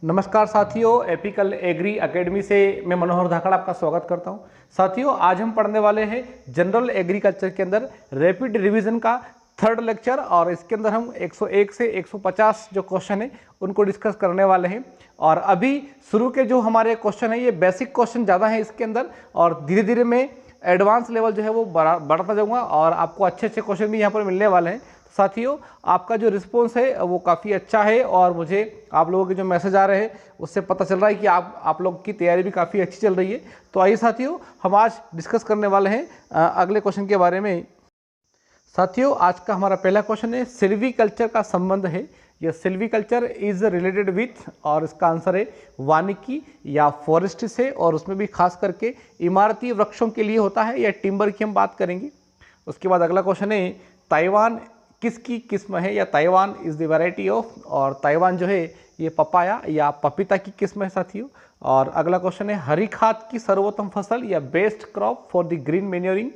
नमस्कार साथियों, apical agree academy से मैं मनोहर धाकड़ आपका स्वागत करता हूं। साथियों, आज हम पढ़ने वाले हैं जनरल एग्रीकल्चर के अंदर रैपिड रिवीजन का थर्ड लेक्चर और इसके अंदर हम 101 से 150 जो क्वेश्चन है उनको डिस्कस करने वाले हैं। और अभी शुरू के जो हमारे क्वेश्चन है ये बेसिक क्वेश्चन ज़्यादा है इसके अंदर, और धीरे धीरे मैं एडवांस लेवल जो है वो बढ़ाता जाऊँगा और आपको अच्छे अच्छे क्वेश्चन भी यहाँ पर मिलने वाले हैं। साथियों, आपका जो रिस्पॉन्स है वो काफ़ी अच्छा है और मुझे आप लोगों के जो मैसेज आ रहे हैं उससे पता चल रहा है कि आप लोग की तैयारी भी काफ़ी अच्छी चल रही है। तो आइए साथियों, हम आज डिस्कस करने वाले हैं अगले क्वेश्चन के बारे में। साथियों, आज का हमारा पहला क्वेश्चन है सिल्वीकल्चर का संबंध है। यह सिल्वीकल्चर इज रिलेटेड विथ, और इसका आंसर है वानिकी या फॉरेस्ट से, और उसमें भी खास करके इमारती वृक्षों के लिए होता है या टिम्बर की हम बात करेंगे। उसके बाद अगला क्वेश्चन है ताइवान किसकी किस्म है, या Taiwan is the variety of, और ताइवान जो है ये पपाया या पपीता की किस्म है साथियों। और अगला क्वेश्चन है हरी खाद की सर्वोत्तम फसल या best crop for the green manuring.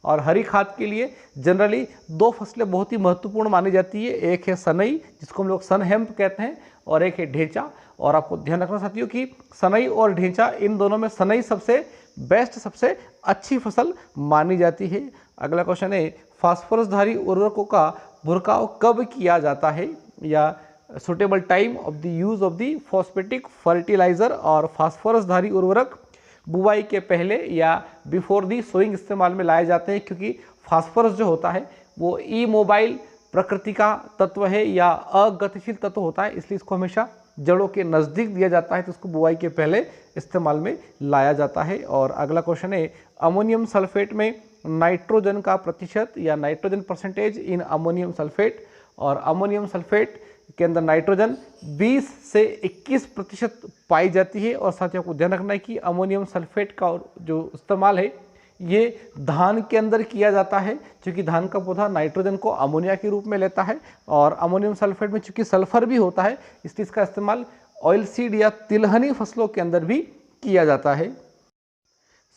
और हरी खाद के लिए जनरली दो फसलें बहुत ही महत्वपूर्ण मानी जाती है, एक है सनई जिसको हम लोग सन हेम्प कहते हैं, और एक है ढेंचा। और आपको ध्यान रखना साथियों कि सनई और ढेंचा, इन दोनों में सनई सबसे बेस्ट, सबसे अच्छी फसल मानी जाती है। अगला क्वेश्चन है फास्फोरसधारी उर्वरकों का भुरकाव कब किया जाता है, या suitable time of the use of the phosphatic fertilizer. और फास्फोरसधारी उर्वरक बुवाई के पहले या बिफोर दी सोइंग इस्तेमाल में लाए जाते हैं, क्योंकि फास्फोरस जो होता है वो इमोबाइल प्रकृति का तत्व है या अगतिशील तत्व होता है, इसलिए इसको हमेशा जड़ों के नज़दीक दिया जाता है, तो इसको बुवाई के पहले इस्तेमाल में लाया जाता है। और अगला क्वेश्चन है अमोनियम सल्फेट में नाइट्रोजन का प्रतिशत या nitrogen percentage in ammonium sulphate. और अमोनियम सल्फेट के अंदर नाइट्रोजन 20 से 21% पाई जाती है। और साथियों को ध्यान रखना है कि अमोनियम सल्फेट का जो इस्तेमाल है ये धान के अंदर किया जाता है, क्योंकि धान का पौधा नाइट्रोजन को अमोनिया के रूप में लेता है, और अमोनियम सल्फेट में चूंकि सल्फर भी होता है इसलिए इसका इस्तेमाल ऑयल सीड या तिलहनी फसलों के अंदर भी किया जाता है।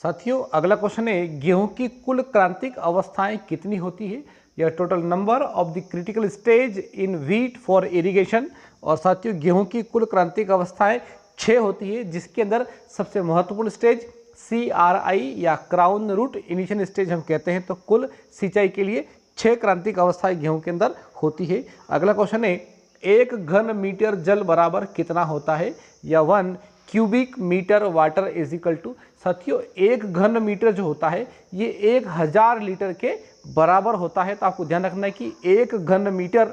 साथियों, अगला क्वेश्चन है गेहूं की कुल क्रांतिक अवस्थाएं कितनी होती है, या total number of the critical stage in wheat for irrigation. और साथियों, गेहूं की कुल क्रांतिक अवस्थाएं 6 होती है, जिसके अंदर सबसे महत्वपूर्ण स्टेज CRI या क्राउन रूट इनिशियल स्टेज हम कहते हैं। तो कुल सिंचाई के लिए 6 क्रांतिक अवस्थाएं गेहूं के अंदर होती है। अगला क्वेश्चन है 1 घन मीटर जल बराबर कितना होता है, या 1 cubic metre water is equal to. साथियों, 1 घन मीटर जो होता है ये 1000 लीटर के बराबर होता है। तो आपको ध्यान रखना है कि 1 घन मीटर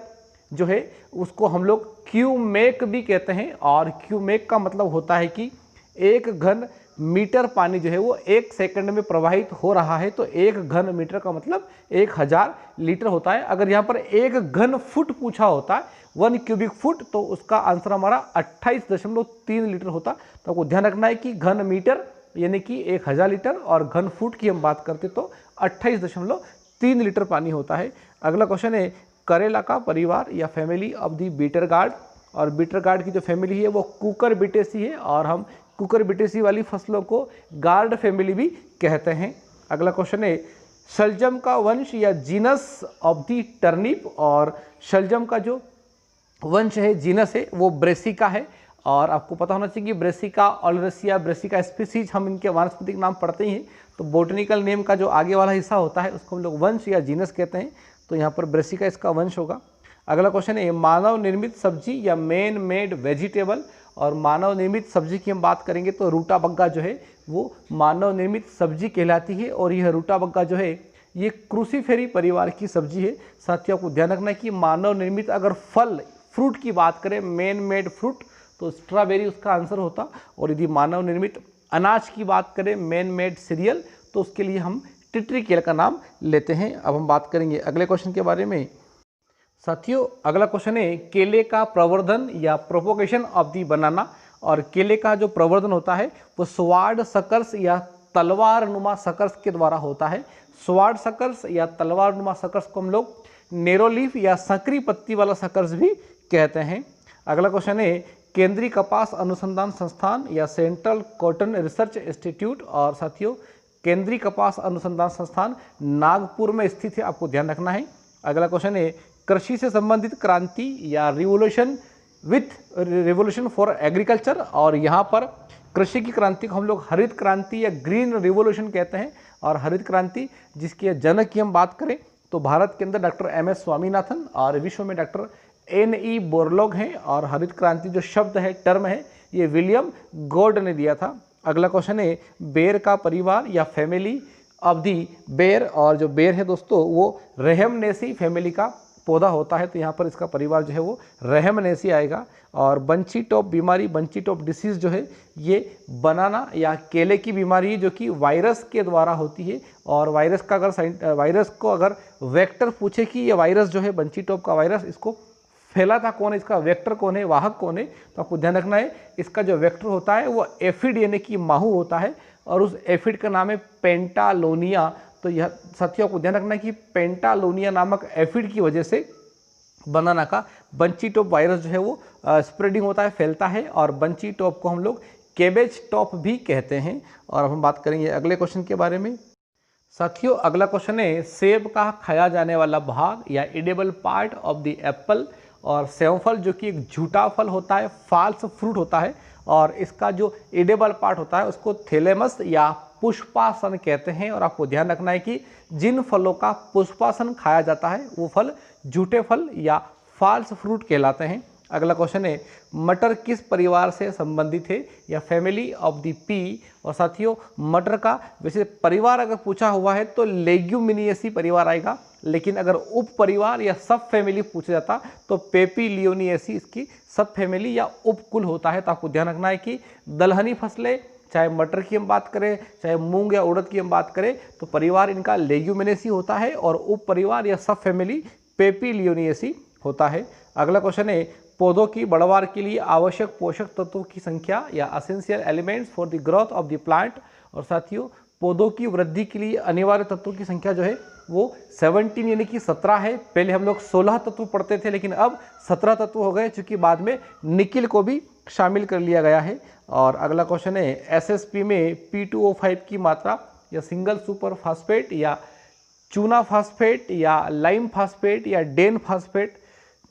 जो है उसको हम लोग क्यूमेक भी कहते हैं, और क्यूमेक का मतलब होता है कि 1 घन मीटर पानी जो है वो 1 सेकंड में प्रवाहित हो रहा है। तो 1 घन मीटर का मतलब 1000 लीटर होता है। अगर यहाँ पर 1 घन फुट पूछा होता है, 1 क्यूबिक फुट, तो उसका आंसर हमारा 28.3 लीटर होता। तो आपको ध्यान रखना है कि घन मीटर यानी कि 1000 लीटर, और घन फुट की हम बात करते तो 28.3 लीटर पानी होता है। अगला क्वेश्चन है करेला का परिवार या family of the bitter gourd. और बीटर गार्ड की जो फैमिली है वो कुकर बिटेसी है, और हम कुकर बिटेसी वाली फसलों को गार्ड फैमिली भी कहते हैं। अगला क्वेश्चन है शलजम का वंश या जीनस ऑफ दी टर्निप। और शलजम का जो वंश है, जीनस है, वो ब्रेसिका है। और आपको पता होना चाहिए कि ब्रेसिका, ऑलरेसिया, ब्रेसिका स्पीसीज हम इनके वानस्पतिक नाम पढ़ते ही हैं, तो बोटनिकल नेम का जो आगे वाला हिस्सा होता है उसको हम लोग वंश या जीनस कहते हैं। तो यहाँ पर ब्रेसिका इसका वंश होगा। अगला क्वेश्चन है मानव निर्मित सब्जी या मैन मेड वेजिटेबल। और मानव निर्मित सब्जी की हम बात करेंगे तो रूटाबग्गा जो है वो मानव निर्मित सब्जी कहलाती है, और यह रूटाबग्गा जो है ये क्रूसीफेरी परिवार की सब्जी है। साथियों को ध्यान रखना है कि मानव निर्मित अगर फल फ्रूट की बात करें, मैन मेड फ्रूट, तो स्ट्रॉबेरी उसका आंसर होता। और यदि मानव निर्मित अनाज की बात करें, मैन मेड सीरियल, तो उसके लिए हम टिट्रिकेल का नाम लेते हैं। अब हम बात करेंगे अगले क्वेश्चन के बारे में। साथियों, अगला क्वेश्चन है केले का प्रवर्धन या प्रोपोगेशन ऑफ दी बनाना। और केले का जो प्रवर्धन होता है वो स्वार्ड सकर्स या तलवार नुमा सकर्स के द्वारा होता है। स्वार्ड सकर्स या तलवार नुमा सकर्स को हम लोग नेरोलीफ या संकरी पत्ती वाला सकर्स भी कहते हैं। अगला क्वेश्चन है केंद्रीय कपास अनुसंधान संस्थान या सेंट्रल कॉटन रिसर्च इंस्टीट्यूट। और साथियों, केंद्रीय कपास अनुसंधान संस्थान नागपुर में स्थित है, आपको ध्यान रखना है। अगला क्वेश्चन है कृषि से संबंधित क्रांति या revolution with revolution for agriculture, और यहाँ पर कृषि की क्रांति को हम लोग हरित क्रांति या ग्रीन रिवोल्यूशन कहते हैं। और हरित क्रांति जिसके जनक की हम बात करें तो भारत के अंदर डॉक्टर एम.एस. स्वामीनाथन और विश्व में डॉक्टर N.E. बोरलॉग हैं। और हरित क्रांति जो शब्द है, टर्म है, ये विलियम गॉर्ड ने दिया था। अगला क्वेश्चन है बेर का परिवार या फैमिली ऑफ दी बेर, और जो बेर है दोस्तों वो रेहमनेसी फैमिली का पौधा होता है, तो यहाँ पर इसका परिवार जो है वो रेहमनेसी आएगा। और बंची टॉप बीमारी, बंची टॉप डिसीज़ जो है ये बनाना या केले की बीमारी है जो कि वायरस के द्वारा होती है। और वायरस का वायरस को अगर वेक्टर पूछे कि ये वायरस जो है बंची टॉप का वायरस, इसको फैला था कौन है, इसका वेक्टर कौन है, वाहक कौन है, तो आपको ध्यान रखना है इसका जो वेक्टर होता है वो एफिड यानी कि माहू होता है, और उस एफिड का नाम है पेंटालोनिया। तो यह साथियों को ध्यान रखना है कि पेंटालोनिया नामक एफिड की वजह से बनाना का बंची टॉप वायरस जो है वो स्प्रेडिंग होता है, फैलता है, और बंची टॉप को हम लोग केबेज टॉप भी कहते हैं। और अब हम बात करेंगे अगले क्वेश्चन के बारे में। साथियों अगला क्वेश्चन है सेब का खाया जाने वाला भाग या edible part of the Apple. और सेवफल जो कि एक झूठा फल होता है, फाल्स फ्रूट होता है, और इसका जो एडिबल पार्ट होता है उसको थैलेमस या पुष्पासन कहते हैं। और आपको ध्यान रखना है कि जिन फलों का पुष्पासन खाया जाता है वो फल झूठे फल या फाल्स फ्रूट कहलाते हैं। अगला क्वेश्चन है मटर किस परिवार से संबंधित है या फैमिली ऑफ द पी। और साथियों मटर का वैसे परिवार अगर पूछा हुआ है तो लेग्यूमिनिएसी परिवार आएगा, लेकिन अगर उप परिवार या सब फैमिली पूछा जाता तो पेपिलियोनिएसी इसकी सब फैमिली या उपकुल होता है। तो आपको ध्यान रखना है कि दलहनी फसलें, चाहे मटर की हम बात करें, चाहे मूंग या उड़द की हम बात करें, तो परिवार इनका लेग्यूमिनेसी होता है और उप परिवार या सब फैमिली पेपिलियोनिएसी होता है। अगला क्वेश्चन है पौधों की बढ़वार के लिए आवश्यक पोषक तत्वों की संख्या या essential elements for the growth of the plant. और साथियों पौधों की वृद्धि के लिए अनिवार्य तत्वों की संख्या जो है वो 17 यानी कि 17 है। पहले हम लोग 16 तत्व पढ़ते थे, लेकिन अब 17 तत्व हो गए, चूँकि बाद में निकिल को भी शामिल कर लिया गया है। और अगला क्वेश्चन है एसएसपी में P2O5 की मात्रा या सिंगल सुपर फास्फेट या चूना फास्फेट या लाइम फास्फेट या डेन फास्फेट,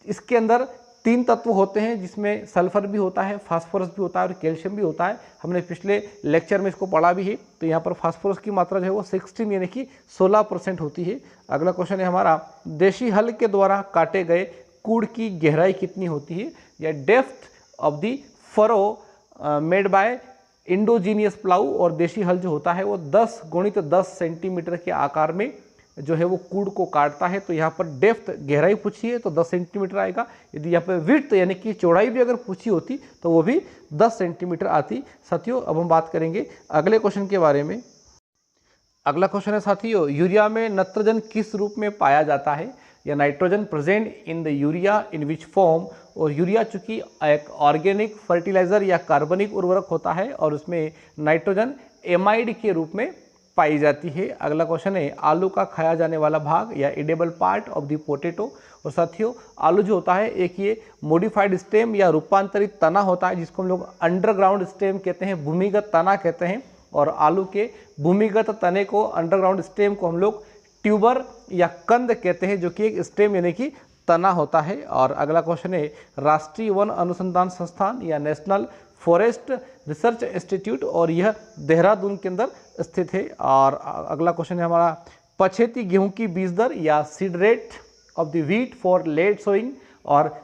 इसके अंदर 3 तत्व होते हैं जिसमें सल्फर भी होता है, फास्फोरस भी होता है और कैल्शियम भी होता है। हमने पिछले लेक्चर में इसको पढ़ा भी है। तो यहाँ पर फास्फोरस की मात्रा जो है वो 16 यानी कि 16% होती है। अगला क्वेश्चन है हमारा देशी हल के द्वारा काटे गए कूड़ की गहराई कितनी होती है या depth of the furrow made by endogenous plough. और देशी हल जो होता है वो 10 × 10 सेंटीमीटर के आकार में जो है वो कूड़ को काटता है। तो यहाँ पर डेप्थ गहराई पूछी है तो 10 सेंटीमीटर आएगा। यदि यहाँ पर विड्थ यानी कि चौड़ाई भी अगर पूछी होती तो वो भी 10 सेंटीमीटर आती। साथियों अब हम बात करेंगे अगले क्वेश्चन के बारे में। अगला क्वेश्चन है साथियों यूरिया में नाइट्रोजन किस रूप में पाया जाता है या nitrogen present in the urea in which form. और यूरिया चूँकि एक ऑर्गेनिक फर्टिलाइजर या कार्बनिक उर्वरक होता है और उसमें नाइट्रोजन एमाइड के रूप में पाई जाती है। अगला क्वेश्चन है आलू का खाया जाने वाला भाग या edible part of the potato. और साथियों आलू जो होता है एक ये मॉडिफाइड स्टेम या रूपांतरित तना होता है जिसको हम लोग अंडरग्राउंड स्टेम कहते हैं, भूमिगत तना कहते हैं। और आलू के भूमिगत तने को अंडरग्राउंड स्टेम को हम लोग ट्यूबर या कंद कहते हैं, जो कि एक स्टेम यानी कि तना होता है। और अगला क्वेश्चन है राष्ट्रीय वन अनुसंधान संस्थान या नेशनल फॉरेस्ट रिसर्च इंस्टीट्यूट, और यह देहरादून के अंदर स्थित है। और अगला क्वेश्चन है हमारा पछेती गेहूं की बीज दर या seed rate of the wheat for late sowing. और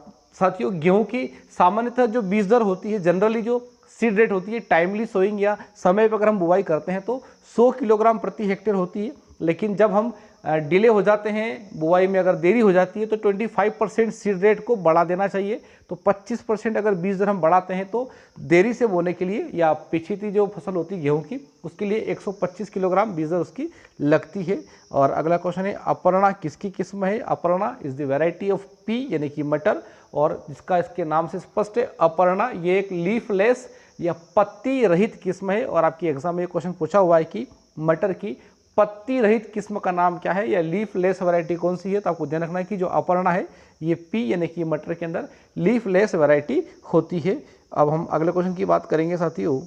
साथियों गेहूं की सामान्यतः जो बीज दर होती है, जनरली जो सीड रेट होती है टाइमली सोइंग या समय पर अगर हम बुवाई करते हैं तो 100 किलोग्राम प्रति हेक्टेयर होती है। लेकिन जब हम डिले हो जाते हैं, बुवाई में अगर देरी हो जाती है तो 25% सीड रेट को बढ़ा देना चाहिए। तो 25% अगर बीज दर हम बढ़ाते हैं तो देरी से बोने के लिए या पिछली जो फसल होती है गेहूं की उसके लिए 125 किलोग्राम बीज दर उसकी लगती है। और अगला क्वेश्चन है अपर्णा किसकी किस्म है। Aparna is the variety of P यानी कि मटर, और जिसका इसके नाम से स्पष्ट है अपर्णा ये एक लीफलेस या पत्ती रहित किस्म है। और आपकी एग्जाम में क्वेश्चन पूछा हुआ है कि मटर की पत्ती रहित किस्म का नाम क्या है या लीफ लेस वैरायटी कौन सी है। तो आपको ध्यान रखना है कि जो अपर्णा है ये पी यानी कि मटर के अंदर लीफ लेस वैरायटी होती है। अब हम अगले क्वेश्चन की बात करेंगे साथियों।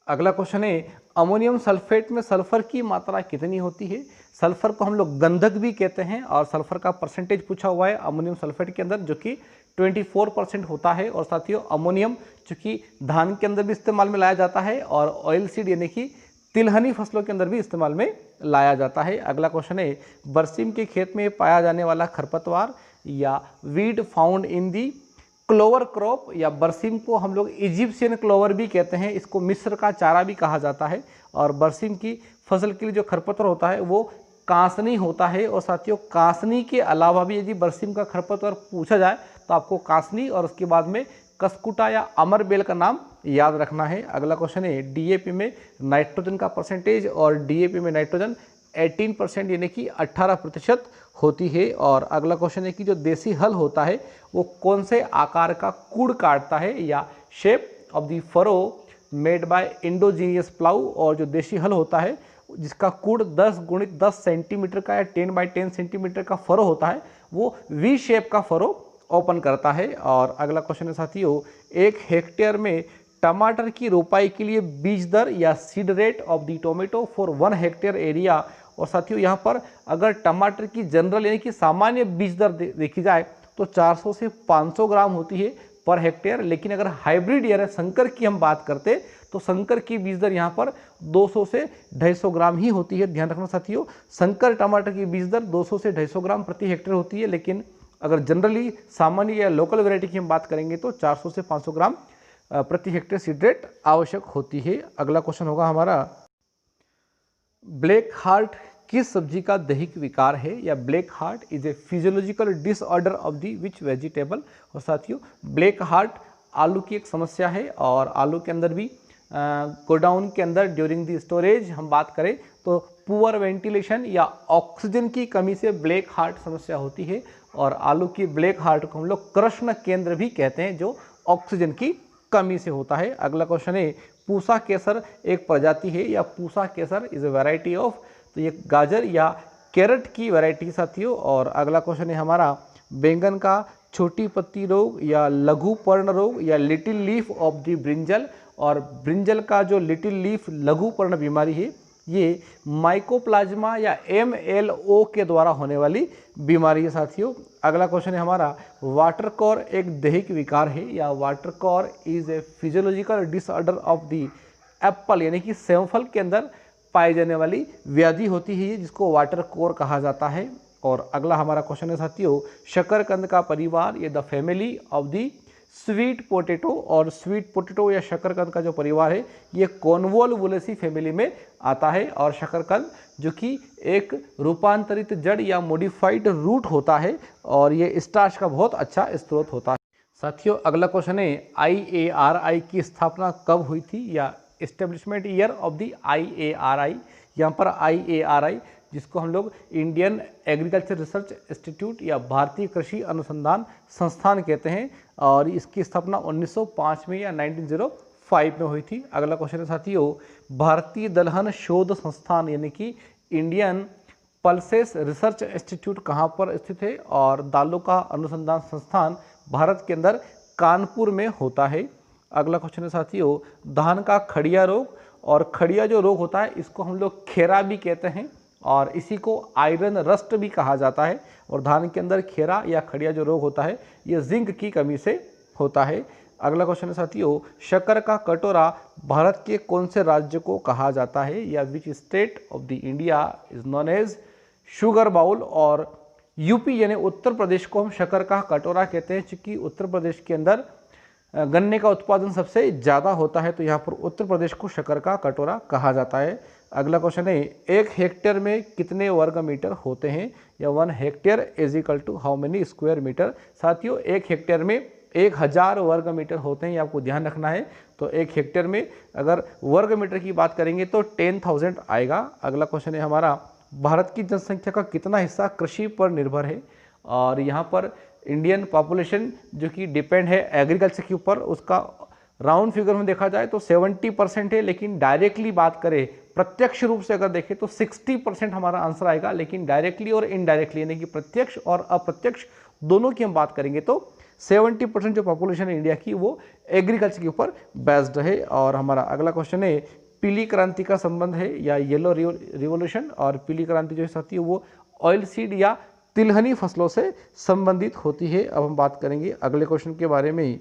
अगला क्वेश्चन है अमोनियम सल्फेट में सल्फर की मात्रा कितनी होती है। सल्फर को हम लोग गंधक भी कहते हैं और सल्फर का परसेंटेज पूछा हुआ है अमोनियम सल्फेट के अंदर जो कि 24% होता है। और साथियों अमोनियम चूंकि धान के अंदर भी इस्तेमाल में लाया जाता है और ऑयल सीड यानी कि तिलहनी फसलों के अंदर भी इस्तेमाल में लाया जाता है। अगला क्वेश्चन है बरसीम के खेत में पाया जाने वाला खरपतवार या weed found in the clover crop, या बरसीम को हम लोग इजिप्शियन क्लोवर भी कहते हैं, इसको मिस्र का चारा भी कहा जाता है। और बरसीम की फसल के लिए जो खरपतवार होता है वो कांसनी होता है। और साथियों कांसनी के अलावा भी यदि बरसीम का खरपतवार पूछा जाए तो आपको कांसनी और उसके बाद में कसकुटा या अमरबेल का नाम याद रखना है। अगला क्वेश्चन है डीएपी में नाइट्रोजन का परसेंटेज, और डीएपी में नाइट्रोजन 18% यानी कि 18% होती है। और अगला क्वेश्चन है कि जो देसी हल होता है वो कौन से आकार का कूड़ काटता है, या shape of the furrow made by endogenous plough. और जो देसी हल होता है जिसका कूड़ 10 × 10 सेंटीमीटर का या 10 × 10 सेंटीमीटर का फरो होता है वो वी शेप का फरो ओपन करता है। और अगला क्वेश्चन है साथियों 1 हेक्टेयर में टमाटर की रोपाई के लिए बीज दर या seed rate of the tomato for 1 hectare area. और साथियों यहाँ पर अगर टमाटर की जनरल यानी कि सामान्य बीज दर देखी जाए तो 400 से 500 ग्राम होती है पर हेक्टेयर, लेकिन अगर हाइब्रिड यानी संकर की हम बात करते तो संकर की बीज दर यहाँ पर 200 से 250 ग्राम ही होती है। ध्यान रखना साथियों, संकर टमाटर की बीज दर 200 से 250 ग्राम प्रति हेक्टेयर होती है, लेकिन अगर जनरली सामान्य या लोकल वैरायटी की हम बात करेंगे तो 400 से 500 ग्राम प्रति हेक्टेयर सीड रेट आवश्यक होती है। अगला क्वेश्चन होगा हमारा ब्लैक हार्ट किस सब्जी का दैहिक विकार है, या black heart is a physiological disorder of the which vegetable. और साथियों ब्लैक हार्ट आलू की एक समस्या है, और आलू के अंदर भी गोडाउन के अंदर ड्यूरिंग दी स्टोरेज हम बात करें तो पुअर वेंटिलेशन या ऑक्सीजन की कमी से ब्लैक हार्ट समस्या होती है। और आलू की ब्लैक हार्ट को हम लोग कृष्ण केंद्र भी कहते हैं जो ऑक्सीजन की कमी से होता है। अगला क्वेश्चन है पूसा केसर एक प्रजाति है, या पूसा केसर इज ए वैरायटी ऑफ, तो ये गाजर या कैरेट की वैरायटी साथियों। और अगला क्वेश्चन है हमारा बैंगन का छोटी पत्ती रोग या लघु पर्ण रोग या little leaf of the brinjal. और ब्रिंजल का जो लिटिल लीफ लघु पर्ण बीमारी है ये माइकोप्लाज्मा या MLO के द्वारा होने वाली बीमारी है साथियों। अगला क्वेश्चन है हमारा वाटर कॉर एक दैहिक विकार है, या water core is a physiological disorder of the apple यानी कि सेमफल के अंदर पाई जाने वाली व्याधि होती है जिसको वाटर कोर कहा जाता है। और अगला हमारा क्वेश्चन है साथियों शकरकंद का परिवार, ये the family of the sweet potato. और स्वीट पोटैटो या शकरकंद का जो परिवार है ये कॉन्वोल्वुलेसी फैमिली में आता है। और शकरकंद जो कि एक रूपांतरित जड़ या मॉडिफाइड रूट होता है और ये स्टार्च का बहुत अच्छा स्रोत होता है। साथियों अगला क्वेश्चन है IARI की स्थापना कब हुई थी, या establishment year of the IARI। यहाँ पर IARI जिसको हम लोग इंडियन एग्रीकल्चर रिसर्च इंस्टीट्यूट या भारतीय कृषि अनुसंधान संस्थान कहते हैं, और इसकी स्थापना 1905 में या 1905 में हुई थी। अगला क्वेश्चन है साथियों भारतीय दलहन शोध संस्थान यानी कि इंडियन पल्सेस रिसर्च इंस्टीट्यूट कहाँ पर स्थित है, और दालों का अनुसंधान संस्थान भारत के अंदर कानपुर में होता है। अगला क्वेश्चन है साथियों धान का खड़िया रोग, और खड़िया जो रोग होता है इसको हम लोग खेरा भी कहते हैं और इसी को आयरन रस्ट भी कहा जाता है। और धान के अंदर खेरा या खड़िया जो रोग होता है ये जिंक की कमी से होता है। अगला क्वेश्चन है साथियों शक्कर का कटोरा भारत के कौन से राज्य को कहा जाता है, या which state of the India is known as sugar bowl. और यूपी यानी उत्तर प्रदेश को हम शक्कर का कटोरा कहते हैं क्योंकि उत्तर प्रदेश के अंदर गन्ने का उत्पादन सबसे ज़्यादा होता है, तो यहाँ पर उत्तर प्रदेश को शक्कर का कटोरा कहा जाता है। अगला क्वेश्चन है 1 हेक्टेयर में कितने वर्ग मीटर होते हैं, या 1 hectare is equal to how many square metre. साथियों 1 हेक्टेयर में 1000 वर्ग मीटर होते हैं, ये आपको ध्यान रखना है। तो 1 हेक्टेयर में अगर वर्ग मीटर की बात करेंगे तो 10,000 आएगा। अगला क्वेश्चन है हमारा भारत की जनसंख्या का कितना हिस्सा कृषि पर निर्भर है, और यहाँ पर इंडियन पॉपुलेशन जो कि डिपेंड है एग्रीकल्चर के ऊपर उसका राउंड फिगर में देखा जाए तो 70% है, लेकिन डायरेक्टली बात करें प्रत्यक्ष रूप से अगर देखें तो 60% हमारा आंसर आएगा। लेकिन डायरेक्टली और इनडायरेक्टली यानी कि प्रत्यक्ष और अप्रत्यक्ष दोनों की हम बात करेंगे तो 70% जो पॉपुलेशन है इंडिया की वो एग्रीकल्चर के ऊपर बेस्ड है। और हमारा अगला क्वेश्चन है पीली क्रांति का संबंध है या येलो रिवॉल्यूशन, और पीली क्रांति जो है साथियों वो ऑयल सीड या तिलहनी फसलों से संबंधित होती है। अब हम बात करेंगे अगले क्वेश्चन के बारे में।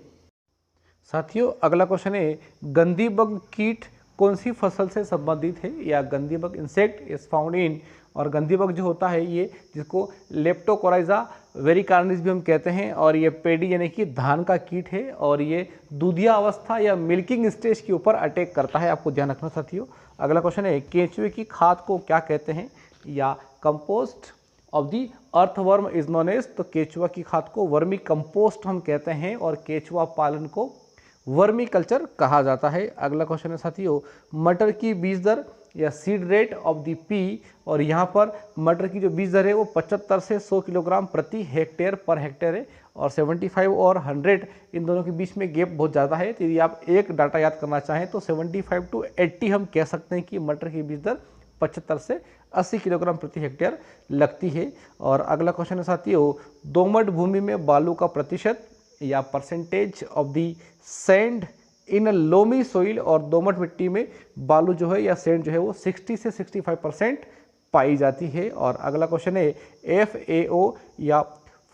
साथियों अगला क्वेश्चन है, गंदी बग कीट कौन सी फसल से संबंधित है, या गंदी bug insect is found in, और गंदी बग जो होता है ये जिसको लेप्टोकोराइजा वेरिकार्निस भी हम कहते हैं, और ये पेडी यानी कि धान का कीट है, और ये दूधिया अवस्था या मिल्किंग स्टेज के ऊपर अटैक करता है, आपको ध्यान रखना साथियों। अगला क्वेश्चन है, केंचुए की खाद को क्या कहते हैं, या compost of the earthworm is known as, तो केचुआ की खाद को वर्मी कंपोस्ट हम कहते हैं, और केचुआ पालन को वर्मी कल्चर कहा जाता है। अगला क्वेश्चन है साथियों, मटर की बीज दर या seed rate of the P, और यहाँ पर मटर की जो बीज दर है वो 75 से 100 किलोग्राम प्रति हेक्टेयर पर हेक्टेयर है, और 75 और 100 इन दोनों के बीच में गैप बहुत ज़्यादा है। तो यदि आप एक डाटा याद करना चाहें तो 75 to 80 हम कह सकते हैं कि मटर की बीज दर 75 से 80 किलोग्राम प्रति हेक्टेयर लगती है। और अगला क्वेश्चन है साथियों, दोमट भूमि में बालू का प्रतिशत या percentage of the sand in loamy soil, और दोमट मिट्टी में बालू जो है या सैंड जो है वो 60 से 65% पाई जाती है। और अगला क्वेश्चन है, FAO या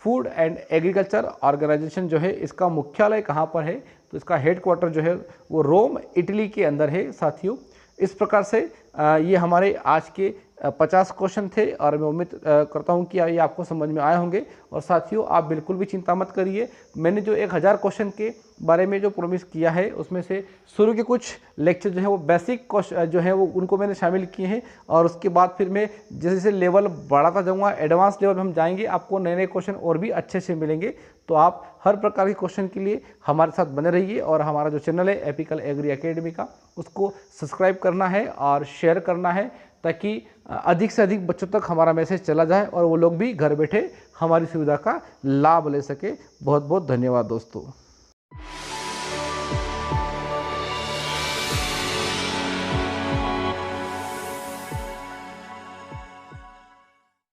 फूड एंड एग्रीकल्चर ऑर्गेनाइजेशन जो है इसका मुख्यालय कहाँ पर है, तो इसका हेडक्वार्टर जो है वो रोम इटली के अंदर है साथियों। इस प्रकार से ये हमारे आज के 50 क्वेश्चन थे, और मैं उम्मीद करता हूँ कि ये आपको समझ में आए होंगे। और साथियों आप बिल्कुल भी चिंता मत करिए, मैंने जो 1000 क्वेश्चन के बारे में जो प्रॉमिस किया है उसमें से शुरू के कुछ लेक्चर जो है वो बेसिक क्वेश्चन जो है वो उनको मैंने शामिल किए हैं, और उसके बाद फिर मैं जैसे जैसे लेवल बढ़ाता जाऊँगा, एडवांस लेवल में हम जाएंगे, आपको नए नए क्वेश्चन और भी अच्छे से मिलेंगे। तो आप हर प्रकार के क्वेश्चन के लिए हमारे साथ बने रहिए, और हमारा जो चैनल है एपिकल एग्री एकेडमी का उसको सब्सक्राइब करना है और शेयर करना है, ताकि अधिक से अधिक बच्चों तक हमारा मैसेज चला जाए और वो लोग भी घर बैठे हमारी सुविधा का लाभ ले सके। बहुत बहुत धन्यवाद दोस्तों।